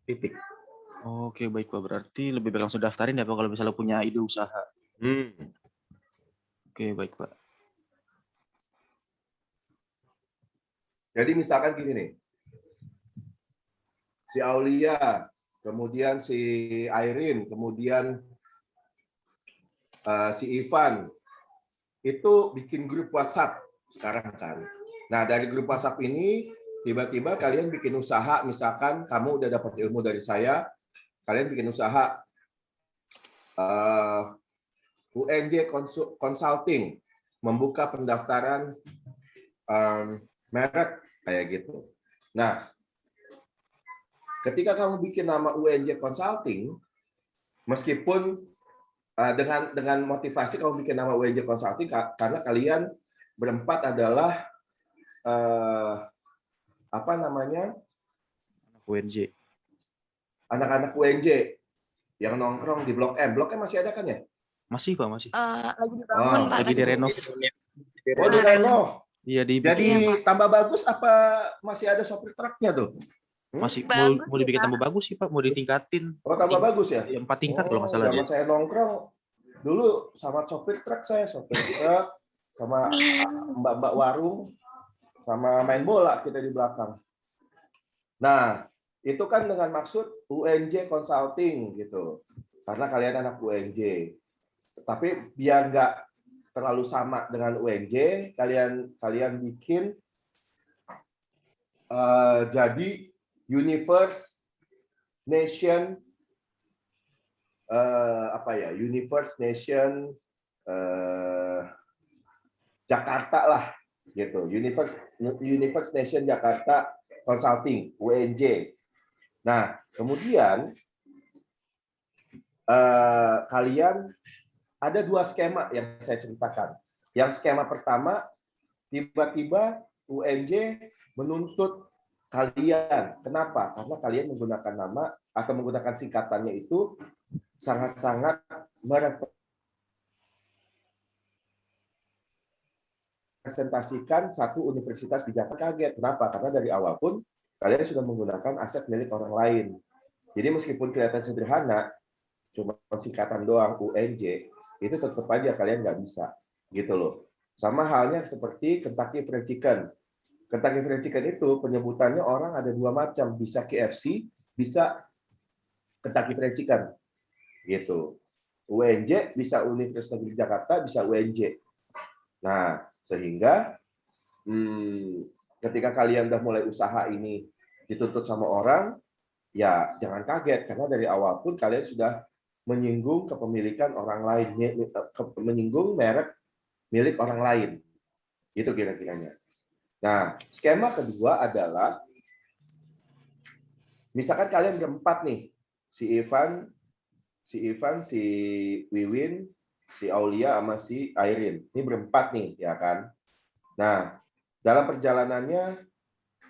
Titik. Oke baik Pak, berarti lebih baik langsung daftarin ya Pak kalau misalnya punya ide usaha. Oke baik Pak. Jadi misalkan gini nih. Si Aulia, kemudian si Irene, kemudian si Ivan, itu bikin grup WhatsApp sekarang kan. Nah dari grup WhatsApp ini tiba-tiba kalian bikin usaha, misalkan kamu udah dapat ilmu dari saya, kalian bikin usaha UNJ Consulting, membuka pendaftaran merek kayak gitu. Nah, ketika kamu bikin nama UNJ Consulting, meskipun dengan motivasi kamu bikin nama UNJ Consulting karena kalian berempat adalah apa namanya, UNJ. anak-anak UNJ yang nongkrong di Blok M. Blok M masih ada kan ya? Masih Pak, masih. Lagi dibangun Pak. Lagi direnov. Oh, direnov. Iya Jadi Iya, Pak. tambah bagus apa masih ada sopir truknya tuh? Masih Bagus mau sih, dibikin Pak. tambah bagus sih Pak, mau ditingkatin. Oh, tambah bagus ya? 4 tingkat kalau nggak salah zaman dia. saya nongkrong dulu sama sopir truk, sama mbak-mbak warung, sama main bola kita di belakang. Nah, itu kan dengan maksud UNJ Consulting gitu. Karena kalian anak UNJ. Tapi biar nggak terlalu sama dengan UNJ, kalian bikin jadi Universe Nation Universe Nation Jakarta lah gitu. Universe Nation Jakarta Consulting UNJ. Nah, kemudian kalian ada 2 skema yang saya ceritakan. Yang skema pertama, tiba-tiba UNJ menuntut kalian. Kenapa? Karena kalian menggunakan nama atau menggunakan singkatannya itu sangat-sangat merepresentasikan satu universitas di Jakarta. Kaget. Kenapa? Karena dari awal pun kalian sudah menggunakan aset milik orang lain. Jadi meskipun kelihatan sederhana, cuma singkatan doang UNJ, itu tetap aja kalian nggak bisa. Gitu loh. Sama halnya seperti Kentucky Fried Chicken. Kentucky Fried Chicken itu penyebutannya orang ada 2 macam, bisa KFC, bisa Kentucky Fried Chicken. Gitu. UNJ bisa Universitas Negeri Jakarta, bisa UNJ. Nah, sehingga ketika kalian udah mulai usaha ini dituntut sama orang, ya jangan kaget karena dari awal pun kalian sudah menyinggung kepemilikan orang lain, menyinggung merek milik orang lain. Itu kira-kiranya. Nah, skema kedua adalah misalkan kalian berempat nih, si Ivan, si Ivan, si Wiwin, si Aulia, sama si Airin. Ini berempat nih, ya kan? Nah, dalam perjalanannya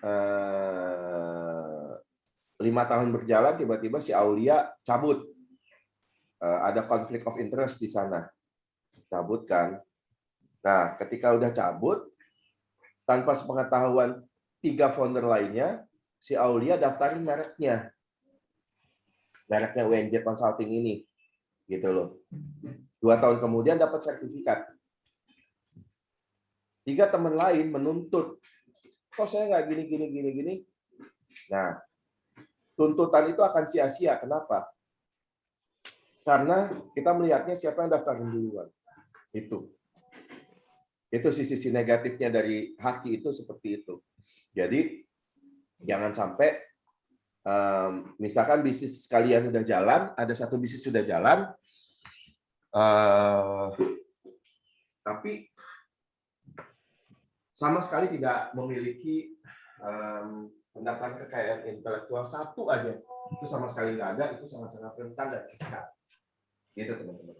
5 tahun berjalan, tiba-tiba si Aulia cabut. Ada konflik of interest di sana. Cabut kan. Nah, ketika udah cabut, tanpa sepengetahuan 3 founder lainnya, si Aulia daftarin mereknya. Mereknya UNJ Consulting ini. Gitu loh. 2 tahun kemudian dapat sertifikat. 3 teman lain menuntut, kok saya nggak gini. Nah, tuntutan itu akan sia-sia. Kenapa? Karena kita melihatnya siapa yang daftarin duluan. Itu sisi negatifnya dari haki itu seperti itu. Jadi jangan sampai misalkan bisnis kalian udah jalan, ada satu bisnis sudah jalan, tapi sama sekali tidak memiliki pendaftaran kekayaan intelektual satu aja, itu sama sekali nggak ada, itu sangat-sangat rentan dan riskan. Gitu teman-teman.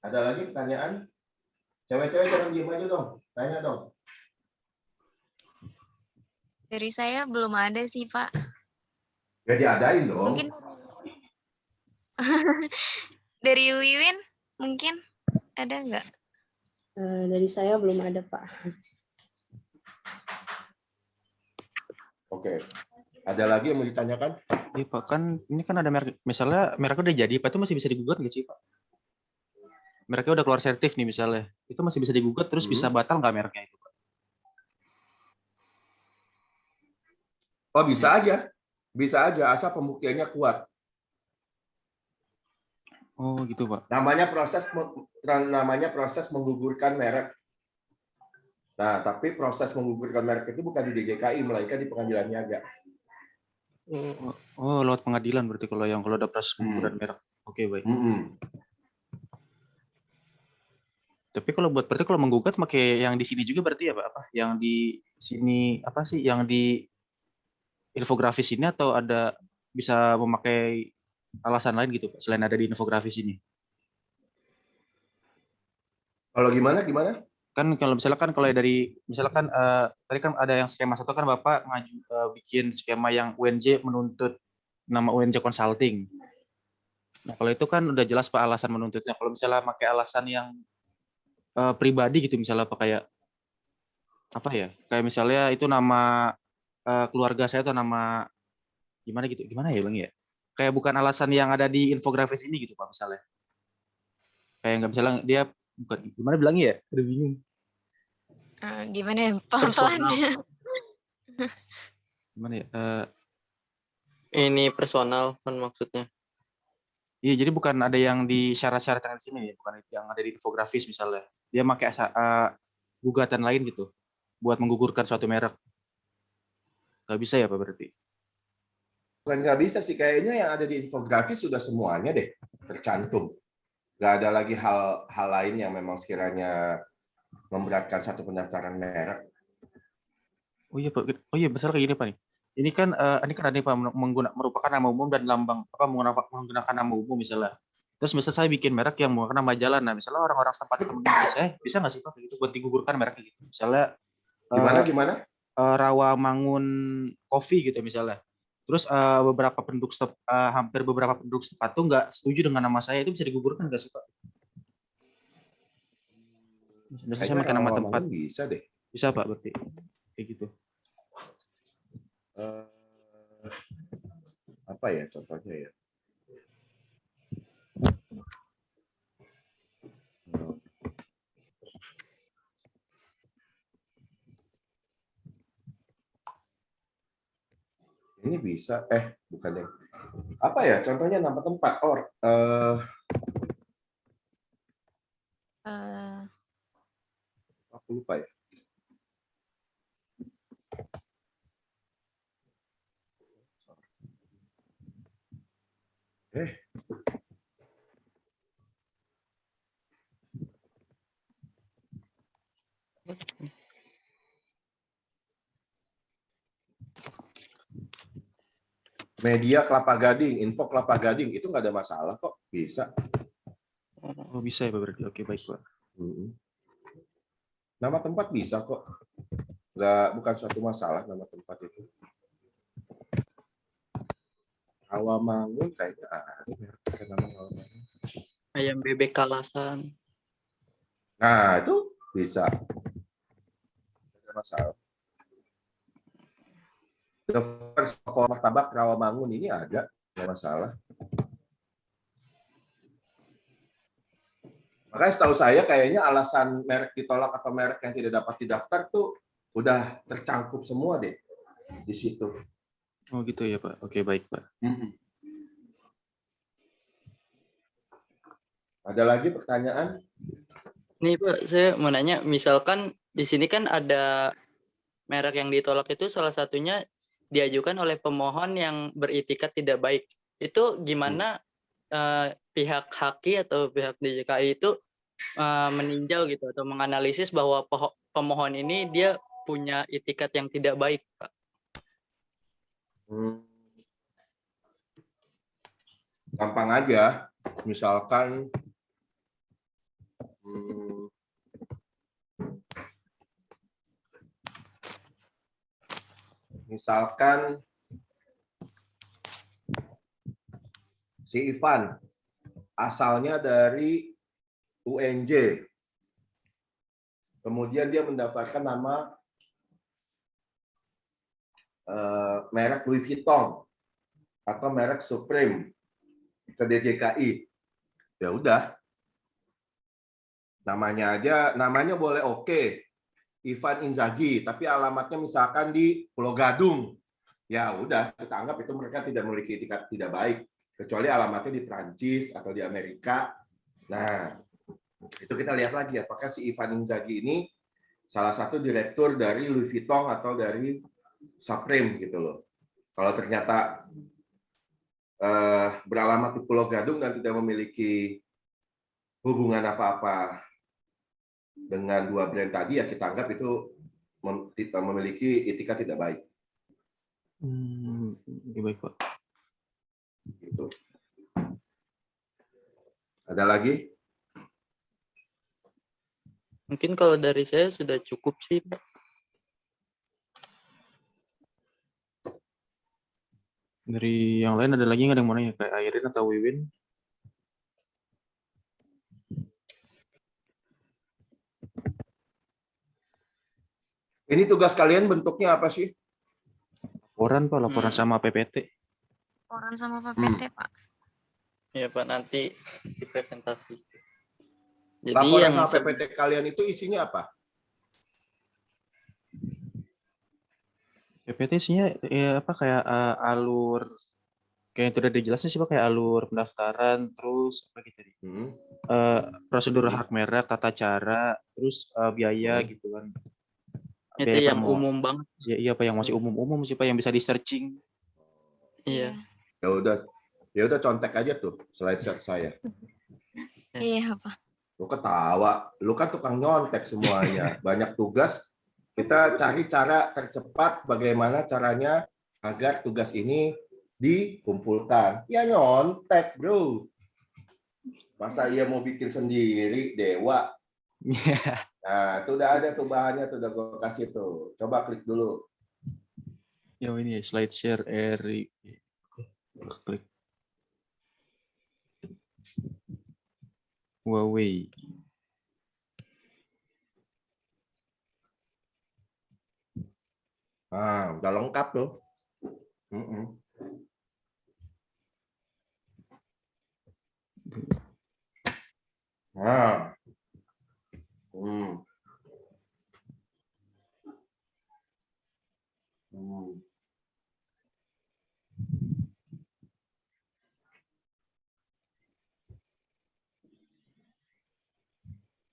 Ada lagi pertanyaan? Cewek-cewek jangan diem aja dong, tanya dong. Dari saya belum ada sih, Pak. Ya diadain dong. Mungkin dari Wiwin mungkin ada nggak? Dari saya belum ada, Pak. Oke. Ada lagi yang mau ditanyakan? Iya Pak, kan ini kan ada merek, misalnya mereknya udah jadi, Pak, itu masih bisa digugat nggak sih Pak? Mereknya udah keluar sertif nih misalnya, itu masih bisa digugat terus bisa batal nggak mereknya itu Pak? Oh bisa aja, asal pembuktiannya kuat. Oh gitu Pak. Namanya proses menggugurkan merek. Nah, tapi proses menggugurkan merek itu bukan di DJKI, melainkan di pengadilan niaga. Oh, lewat pengadilan berarti kalau ada proses pengguguran merek. Oke, baik. Tapi berarti kalau menggugat pakai yang di sini juga berarti ya Pak? Apa? Yang di sini apa sih? Yang di infografis ini atau ada bisa memakai alasan lain gitu Pak selain ada di infografis ini? Kalau gimana? Kan kalau misalkan tadi kan ada yang skema satu kan Bapak bikin skema yang UNJ menuntut nama UNJ Consulting. Nah, kalau itu kan udah jelas Pak alasan menuntutnya. Kalau misalnya pakai alasan yang pribadi gitu misalnya Pak kayak apa ya? Kayak misalnya itu nama keluarga saya atau nama gimana gitu. Gimana ya Bang ya? Kayak bukan alasan yang ada di infografis ini gitu Pak misalnya. Kayak nggak misalnya dia bukan gimana bilangnya ya? Udah bingung. Gimana ya pelan-pelan? Gimana ya? Ini personal kan maksudnya. Iya, jadi bukan ada yang di syarat-syarat yang di sini ya, bukan yang ada di infografis misalnya. Dia pakai gugatan lain gitu buat menggugurkan suatu merek. Nggak bisa ya Pak berarti? Bukan nggak bisa sih, kayaknya yang ada di infografis sudah semuanya deh tercantum. Nggak ada lagi hal lain yang memang sekiranya memberatkan satu pendaftaran merek. Oh iya Pak, oh iya besar kayak gini Pak nih. Ini kan ada nih Pak merupakan nama umum dan lambang apa menggunakan nama umum misalnya. Terus misalnya saya bikin merek yang menggunakan nama jalan. Nah, misalnya orang-orang setempat itu menuntut saya, bisa nggak sih Pak gitu buat digugurkan mereknya gitu. Misalnya Gimana? Rawamangun Coffee gitu misalnya. Terus hampir beberapa penduduk setempat tuh nggak setuju dengan nama saya, itu bisa digugurkan nggak sih Pak? Biasanya saya pakai nama tempat. Bisa deh. Bisa Pak berarti kayak gitu. Apa ya contohnya ya? Ini bisa, bukan yang apa ya? Contohnya nama tempat aku lupa ya. Media Kelapa Gading, info Kelapa Gading itu nggak ada masalah kok, bisa. Oh, bisa ya Pak berarti. Oke, baik Pak. Nama tempat bisa kok, bukan suatu masalah nama tempat itu. Rawamangun kayaknya ada nama Rawamangun. Ayam bebek Kalasan. Nah itu bisa, tidak ada masalah. The First Toko Martabak Rawamangun ini ada, nggak masalah. Makanya setahu saya kayaknya alasan merek ditolak atau merek yang tidak dapat didaftar tuh udah tercangkup semua deh di situ. Oh gitu ya Pak. Oke, baik Pak. Ada lagi pertanyaan? Nih Pak, saya mau nanya, misalkan di sini kan ada merek yang ditolak itu salah satunya diajukan oleh pemohon yang beritikat tidak baik. Itu gimana pihak Haki atau pihak DJKI itu meninjau gitu atau menganalisis bahwa pemohon ini dia punya itikat yang tidak baik, Pak? Gampang aja, misalkan si Ivan asalnya dari UNJ, kemudian dia mendapatkan nama merek Louis Vuitton atau merek Supreme ke DJKI, ya udah, namanya boleh oke, Ivan Inzaghi, tapi alamatnya misalkan di Pulau Gadung, ya udah kita anggap itu mereka tidak memiliki etikat tidak baik, kecuali alamatnya di Prancis atau di Amerika. Nah, itu kita lihat lagi apakah si Ivan Inzaghi ini salah satu direktur dari Louis Vuitton atau dari Supreme gitu loh. Kalau ternyata beralamat di Pulau Gadung dan tidak memiliki hubungan apa-apa dengan dua brand tadi, ya kita anggap itu memiliki etikat tidak baik. Baik Pak. Gitu. Ada lagi? Mungkin kalau dari saya sudah cukup sih, Pak. Dari yang lain ada lagi nggak yang mau nanya? Kayak Airin atau Wiwin? Ini tugas kalian bentuknya apa sih? Laporan Pak, laporan sama PPT. Laporan sama PPT, Pak. Iya Pak, nanti di presentasi. Jadi Laporan yang sama PPT kalian itu isinya apa? PPT isinya ya apa kayak alur kayak yang sudah dijelasin sih Pak, kayak alur pendaftaran, terus apa gitu prosedur hak merek, tata cara, terus biaya gitu kan. itu Biaya yang umum banget. Ya iya Pak, yang masih umum sih Pak, yang bisa di searching. Iya. Ya udah contek aja tuh slide set saya. Iya, Pak. Lu ketawa, lu kan tukang nyontek semuanya. Banyak tugas, kita cari cara tercepat bagaimana caranya agar tugas ini dikumpulkan. Ya nyontek, bro. Masa iya mau bikin sendiri, dewa. Nah, itu udah ada tuh bahannya, tuh udah gue kasih tuh. Coba klik dulu. Ya ini slide share Eri. Klik. Huawei. Nah, udah lengkap tuh. Nah.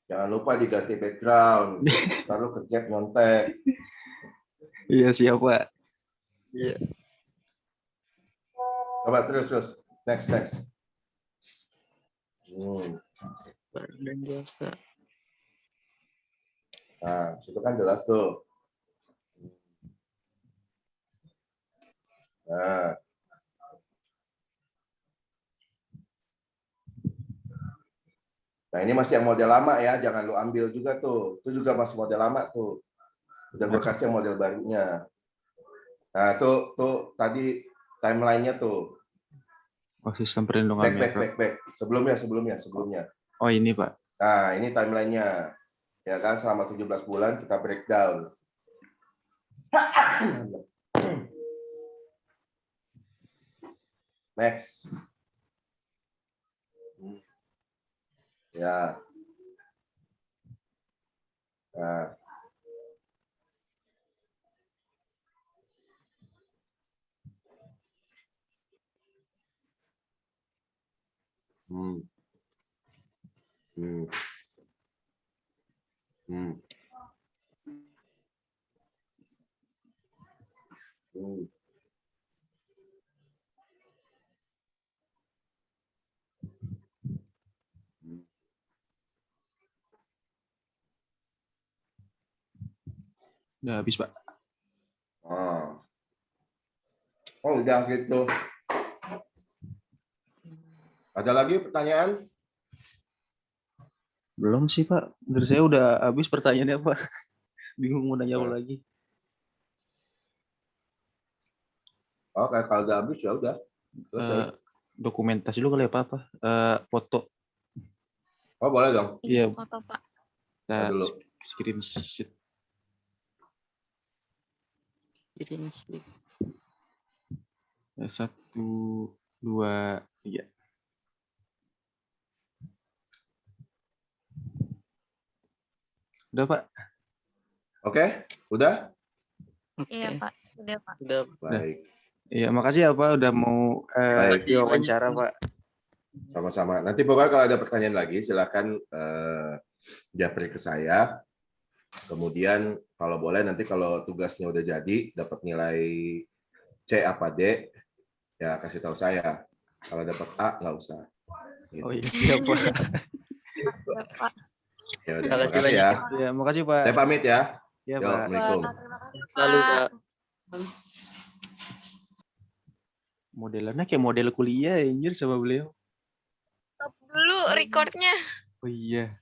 Jangan lupa diganti background. Lalu kerja nyontek. Iya siap Pak. Iya. Coba terus. Next. Dan jasa. Nah, situ kan jelas tuh. Nah, Nah, ini masih yang model lama ya, jangan lu ambil juga tuh. Itu juga masih model lama tuh. Udah gue kasih yang model barunya. Nah, tuh tadi timeline-nya tuh. Oh, sistem perlindungan merek. Back. Sebelumnya. Oh, ini, Pak. Nah, ini timeline-nya. Ya kan, selama 17 bulan kita breakdown. Next. Ya. Nah. Hmm. Hmm. Hmm. Hmm. Udah habis, Pak. Oh, udah gitu. Ada lagi pertanyaan? Belum sih, Pak. Dari saya udah habis pertanyaannya, Pak. Bingung mau nanya apa lagi. Oke, kalau udah habis ya udah. Selesai. Dokumentasi dulu kali ya, Pak. Foto. Oh, boleh dong. Iya. Foto, Pak. Kita dulu. screenshot. Ya, 1, 2, 3. Udah, Pak. Oke, udah? Iya, Pak. Udah, Pak. Udah. Baik. Iya, makasih ya, Pak. Udah mau Baik. diwawancara, Pak. Sama-sama. Nanti pokoknya kalau ada pertanyaan lagi, silakan japri ke saya. Kemudian kalau boleh nanti kalau tugasnya udah jadi, dapat nilai C apa D, ya kasih tahu saya. Kalau dapat A, nggak usah. Gitu. Oh iya, siap, Pak. Udah, Pak. Ya udah, Makasih makasih banyak ya. Iya, makasih, Pak. Saya pamit ya. Iya, Yo, Pak. Assalamualaikum. Terima kasih, Lalu, Pak. Pak. Modelannya kayak model kuliah, anjir, sama beliau. Stop dulu recordnya. Oh iya.